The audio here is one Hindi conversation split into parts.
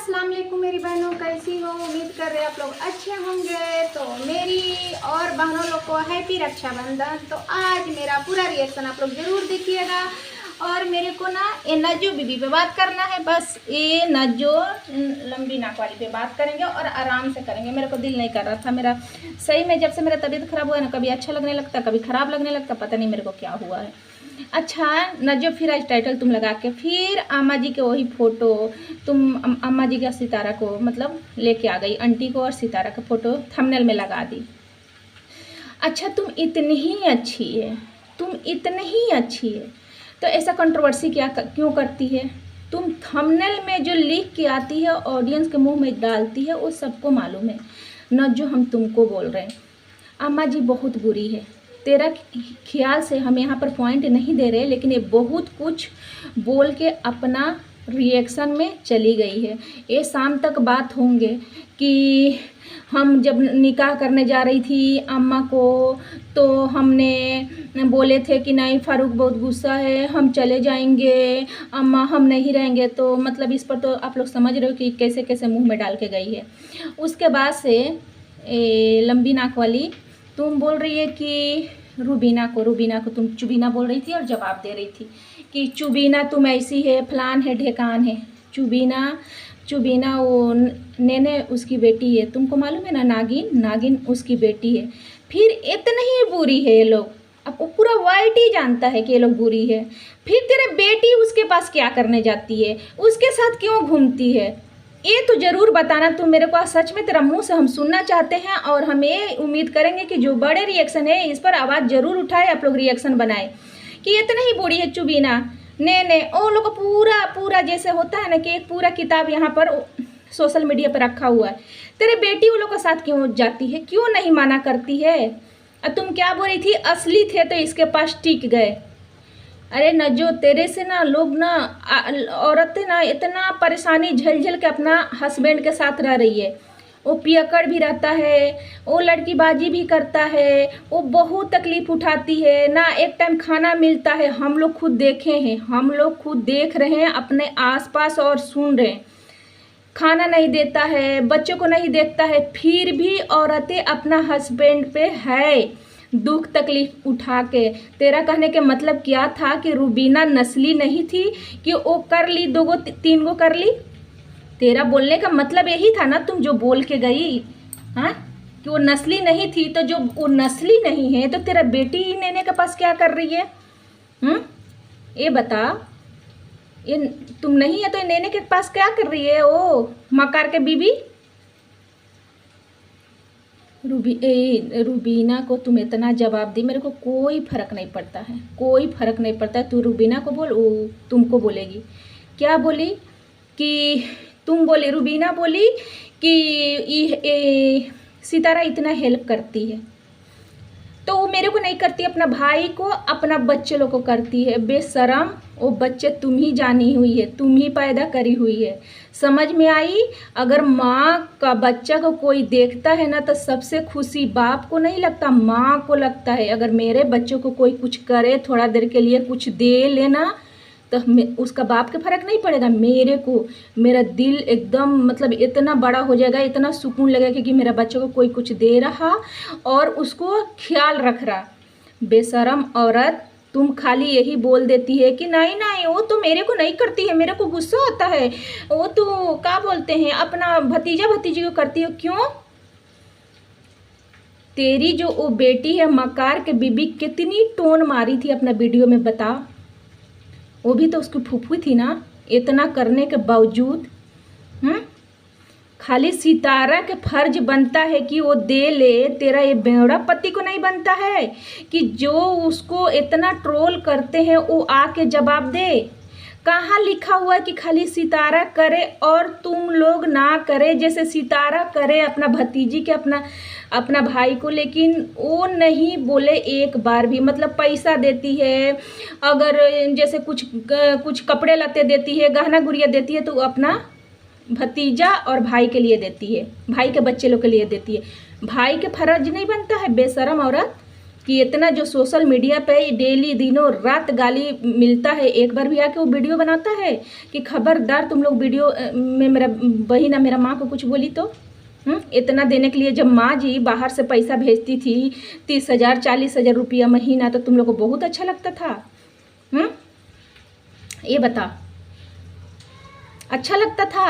अस्सलाम वालेकुम मेरी बहनों, कैसी हो? उम्मीद कर रहे आप लोग अच्छे होंगे। तो मेरी और बहनों लोग को हैप्पी रक्षाबंधन। तो आज मेरा पूरा रिएक्शन आप लोग ज़रूर देखिएगा। और मेरे को ना ये नज्जो बीबी पे बात करना है, बस ये नज्जो लंबी नाक वाली पे बात करेंगे और आराम से करेंगे। मेरे को दिल नहीं कर रहा था मेरा, सही में जब से मेरा तबीयत ख़राब हुआ है ना, कभी अच्छा लगने लगता कभी ख़राब लगने लगता, पता नहीं मेरे को क्या हुआ है। अच्छा नज्जो, फिर आज टाइटल तुम लगा के फिर अम्मा जी के वही फ़ोटो तुम अम्मा जी का सितारा को मतलब लेके आ गई, आंटी को और सितारा का फ़ोटो थंबनेल में लगा दी। अच्छा तुम इतनी ही अच्छी है, तुम इतनी ही अच्छी है तो ऐसा कंट्रोवर्सी क्यों करती है? तुम थंबनेल में जो लिख के आती है ऑडियंस के मुंह में डालती है वो सबको मालूम है। नज्जो हम तुमको बोल रहे हैं, अम्मा जी बहुत बुरी है। तेरा ख्याल से हम यहाँ पर पॉइंट नहीं दे रहे, लेकिन ये बहुत कुछ बोल के अपना रिएक्शन में चली गई है। ये शाम तक बात होंगे कि हम जब निकाह करने जा रही थी अम्मा को तो हमने बोले थे कि नहीं फारूक बहुत गुस्सा है, हम चले जाएंगे, अम्मा हम नहीं रहेंगे। तो मतलब इस पर तो आप लोग समझ रहे हो कि कैसे कैसे मुंह में डाल के गई है। उसके बाद से लंबी नाक वाली तुम बोल रही है कि रूबीना को तुम चुबीना बोल रही थी और जवाब दे रही थी कि चुबीना तुम ऐसी है, फलान है, ढेकान है। चुबीना वो नेने उसकी बेटी है, तुमको मालूम है ना, नागिन उसकी बेटी है। फिर इतनी ही बुरी है ये लोग, अब वो पूरा वाइट ही जानता है कि ये लोग बुरी है। फिर तेरे बेटी उसके पास क्या करने जाती है, उसके साथ क्यों घूमती है, ये तो ज़रूर बताना तुम मेरे को। सच में तेरा मुंह से हम सुनना चाहते हैं और हम ये उम्मीद करेंगे कि जो बड़े रिएक्शन है इस पर आवाज़ ज़रूर उठाए, आप लोग रिएक्शन बनाए कि इतना ही बुरी है चुबीना ने ओ लोग पूरा जैसे होता है ना कि एक पूरा किताब यहाँ पर सोशल मीडिया पर रखा हुआ है। तेरे बेटी वो लोग के साथ क्यों जाती है, क्यों नहीं माना करती है? और तुम क्या बोल रही थी, असली थे तो इसके पास टिक गए। अरे नज्जो तेरे से ना लोग ना औरतें ना इतना परेशानी झेल के अपना हस्बैंड के साथ रह रही है। वो पियक्कड़ भी रहता है, वो लड़कीबाजी भी करता है, वो बहुत तकलीफ़ उठाती है ना, एक टाइम खाना मिलता है। हम लोग खुद देखे हैं, हम लोग खुद देख रहे हैं अपने आसपास और सुन रहे हैं। खाना नहीं देता है, बच्चों को नहीं देखता है, फिर भी औरतें अपना हस्बैंड पे है दुख तकलीफ उठा के। तेरा कहने के मतलब क्या था कि रूबीना नस्ली नहीं थी कि वो कर ली, 2 गो 3 गो कर ली? तेरा बोलने का मतलब यही था ना, तुम जो बोल के गई हाँ कि वो नस्ली नहीं थी। तो जो वो नस्ली नहीं है तो तेरा बेटी ही नेने के पास क्या कर रही है? ये बता, ये तुम नहीं है तो ये नेने के पास क्या कर रही है? ओ मकार के बीबी रूबीना को तुम इतना जवाब दी, मेरे को कोई फ़र्क नहीं पड़ता है, कोई फ़र्क नहीं पड़ता है। तू रूबीना को बोल, वो तुमको बोलेगी। क्या बोली कि तुम बोली, रूबीना बोली कि सितारा इतना हेल्प करती है तो वो मेरे को नहीं करती, अपना भाई को अपना बच्चे लोग को करती है। बेशरम, वो बच्चे तुम ही जानी हुई है, तुम ही पैदा करी हुई है। समझ में आई? अगर माँ का बच्चा को कोई देखता है ना तो सबसे खुशी बाप को नहीं लगता, माँ को लगता है। अगर मेरे बच्चों को कोई कुछ करे, थोड़ा देर के लिए कुछ दे लेना, तो उसका बाप के फ़र्क नहीं पड़ेगा। मेरे को मेरा दिल एकदम मतलब इतना बड़ा हो जाएगा, इतना सुकून लगेगा कि मेरा बच्चे को कोई कुछ दे रहा और उसको ख्याल रख रहा। बेशरम औरत, तुम खाली यही बोल देती है कि नहीं वो तो मेरे को नहीं करती है, मेरे को गुस्सा आता है, वो तो क्या बोलते हैं अपना भतीजी को करती हो। क्यों? तेरी जो वो बेटी है मकार के बीबी कितनी टोन मारी थी अपना वीडियो में, बता। वो भी तो उसकी फूफी थी ना। इतना करने के बावजूद खाली सितारा के फर्ज बनता है कि वो दे ले, तेरा ये बेवड़ा पति को नहीं बनता है कि जो उसको इतना ट्रोल करते हैं वो आके जवाब दे? कहाँ लिखा हुआ है कि खाली सितारा करे और तुम लोग ना करे? जैसे सितारा करे अपना भतीजी के अपना भाई को, लेकिन वो नहीं बोले एक बार भी। मतलब पैसा देती है, अगर जैसे कुछ कपड़े लत्ते देती है, गहना गुड़िया देती है तो अपना भतीजा और भाई के लिए देती है, भाई के बच्चे लोग के लिए देती है। भाई के फर्ज नहीं बनता है? बेशरम औरत, कि इतना जो सोशल मीडिया पे डेली दिनों रात गाली मिलता है, एक बार भी आके वो वीडियो बनाता है कि खबरदार तुम लोग वीडियो में मेरा बहन मेरा माँ को कुछ बोली तो इतना देने के लिए जब माँ जी बाहर से पैसा भेजती थी 30,000 40,000 रुपया महीना, तो तुम लोग को बहुत अच्छा लगता था। ये बता, अच्छा लगता था?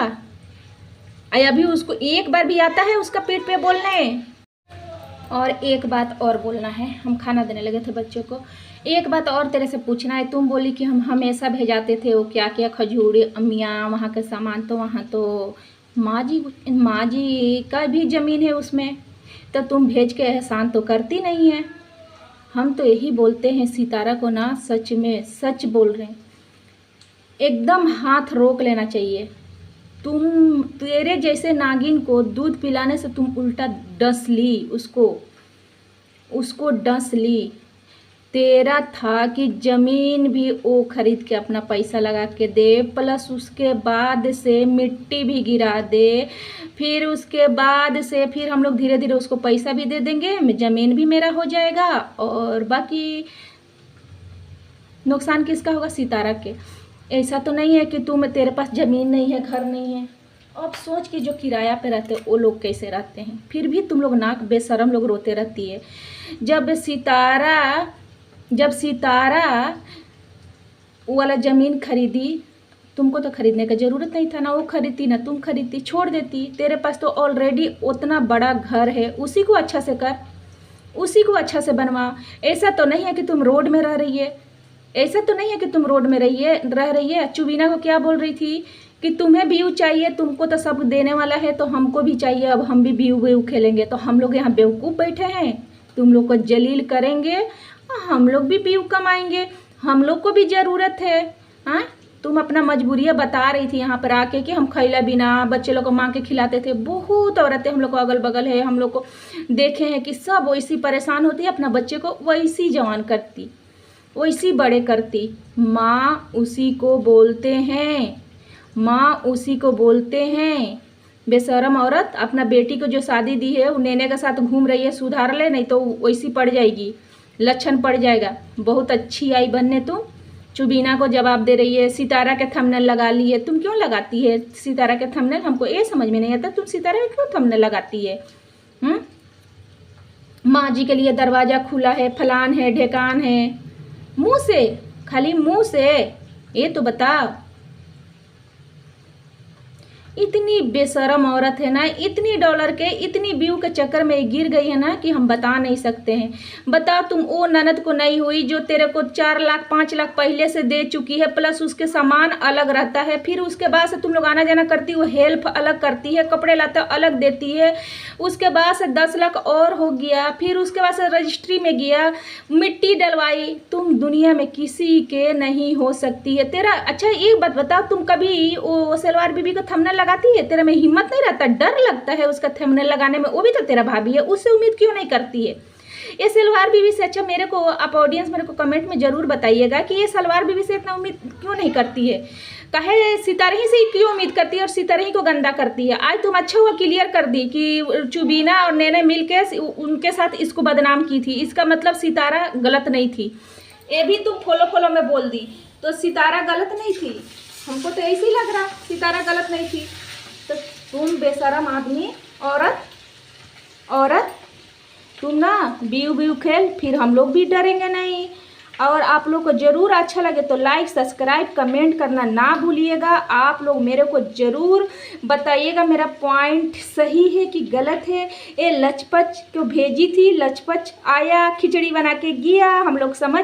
अभी उसको एक बार भी आता है उसका पेट पे बोलने? और एक बात और बोलना है, हम खाना देने लगे थे बच्चों को, एक बात और तेरे से पूछना है। तुम बोली कि हम हमेशा भेजाते थे वो क्या क्या खजूर अम्मियाँ वहाँ के सामान, तो वहाँ तो माँ जी का भी ज़मीन है उसमें, तो तुम भेज के एहसान तो करती नहीं है। हम तो यही बोलते हैं सितारा को ना, सच में सच बोल रहे हैं, एकदम हाथ रोक लेना चाहिए। तेरे जैसे नागिन को दूध पिलाने से तुम उल्टा डस ली, उसको डस ली। तेरा था कि ज़मीन भी वो खरीद के अपना पैसा लगा के दे, प्लस उसके बाद से मिट्टी भी गिरा दे, फिर उसके बाद से फिर हम लोग धीरे धीरे उसको पैसा भी दे देंगे, ज़मीन भी मेरा हो जाएगा, और बाकी नुकसान किसका होगा? सितारा के। ऐसा तो नहीं है कि तेरे पास ज़मीन नहीं है, घर नहीं है। अब सोच कि जो किराया पे रहते हैं वो लोग कैसे रहते हैं, फिर भी तुम लोग नाक बेशरम लोग रोते रहती है। जब सितारा वो वाला ज़मीन खरीदी, तुमको तो खरीदने का ज़रूरत नहीं था ना, वो खरीदती ना तुम खरीदती, छोड़ देती। तेरे पास तो ऑलरेडी उतना बड़ा घर है, उसी को अच्छा से कर, उसी को अच्छा से बनवा। ऐसा तो नहीं है कि तुम रोड में रह रही है, ऐसा तो नहीं है कि तुम रोड में रह रही है। चुबीना को क्या बोल रही थी कि तुम्हें व्यू चाहिए, तुमको तो सब देने वाला है, तो हमको भी चाहिए, अब हम भी व्यू खेलेंगे। तो हम लोग यहाँ बेवकूफ़ बैठे हैं, तुम लोग को जलील करेंगे, हम लोग भी व्यू कमाएंगे, हम लोग को भी ज़रूरत है। हाँ, तुम अपना मजबूरियाँ बता रही थी यहाँ पर आके कि हम खैला बिना बच्चे लोग को माँ के खिलाते थे। बहुत औरतें हम लोग को अगल बगल है, हम लोग को देखे हैं कि सब वैसी परेशान होती है, अपना बच्चे को वैसी जवान करती, वैसी बड़े करती। माँ उसी को बोलते हैं, माँ उसी को बोलते हैं। बेशरम औरत, अपना बेटी को जो शादी दी है वो नेने के साथ घूम रही है, सुधार ले, नहीं तो वैसी पड़ जाएगी, लक्षण पड़ जाएगा। बहुत अच्छी आई बनने तुम, चुबीना को जवाब दे रही है। सितारा के थंबनेल लगा ली है, तुम क्यों लगाती है सितारा के थंबनेल? हमको ये समझ में नहीं आता, तुम सितारा के क्यों थंबनेल लगाती है? माँ जी के लिए दरवाज़ा खुला है, फलान है, ढेकान है, मुँह से, खाली मुँह से ये तो बताओ। इतनी बेशरम औरत है ना, इतनी डॉलर के, इतनी व्यू के चक्कर में गिर गई है ना कि हम बता नहीं सकते हैं। बताओ, तुम वो ननद को नहीं हुई जो तेरे को 4 लाख 5 लाख पहले से दे चुकी है, प्लस उसके सामान अलग रहता है, फिर उसके बाद से तुम लोग आना जाना करती, वो हेल्प अलग करती है, कपड़े लाते अलग देती है, उसके बाद से 10 लाख और हो गया, फिर उसके बाद से रजिस्ट्री में गया, मिट्टी डलवाई। तुम दुनिया में किसी के नहीं हो सकती है। तेरा अच्छा एक बात बताओ, तुम कभी वो सलवार बीबी का थंबनेल लगाती है? तेरे में हिम्मत नहीं रहता, डर लगता है उसका थंबनेल लगाने में? वो भी तो तेरा भाभी है, उससे उम्मीद क्यों नहीं करती है? ये सलवार बीबी से अच्छा मेरे को, आप ऑडियंस मेरे को कमेंट में जरूर बताइएगा कि ये सलवार बीबी से इतना उम्मीद क्यों नहीं करती है? कहे सितारे ही से क्यों उम्मीद करती है और सितारे ही को गंदा करती है? आज तुम अच्छा हुआ क्लियर कर दी कि चुबीना और नैने मिलके उनके साथ इसको बदनाम की थी, इसका मतलब सितारा गलत नहीं थी। ये भी तुम फॉलो में बोल दी, तो सितारा गलत नहीं थी? हमको तो ऐसे ही लग रहा सितारा गलत नहीं थी। तो तुम बेशरम आदमी, औरत तुम ना व्यू खेल, फिर हम लोग भी डरेंगे नहीं। और आप लोग को ज़रूर अच्छा लगे तो लाइक सब्सक्राइब कमेंट करना ना भूलिएगा। आप लोग मेरे को ज़रूर बताइएगा मेरा पॉइंट सही है कि गलत है। ये लचपच को भेजी थी, लचपच आया खिचड़ी बना के गया, हम लोग समझ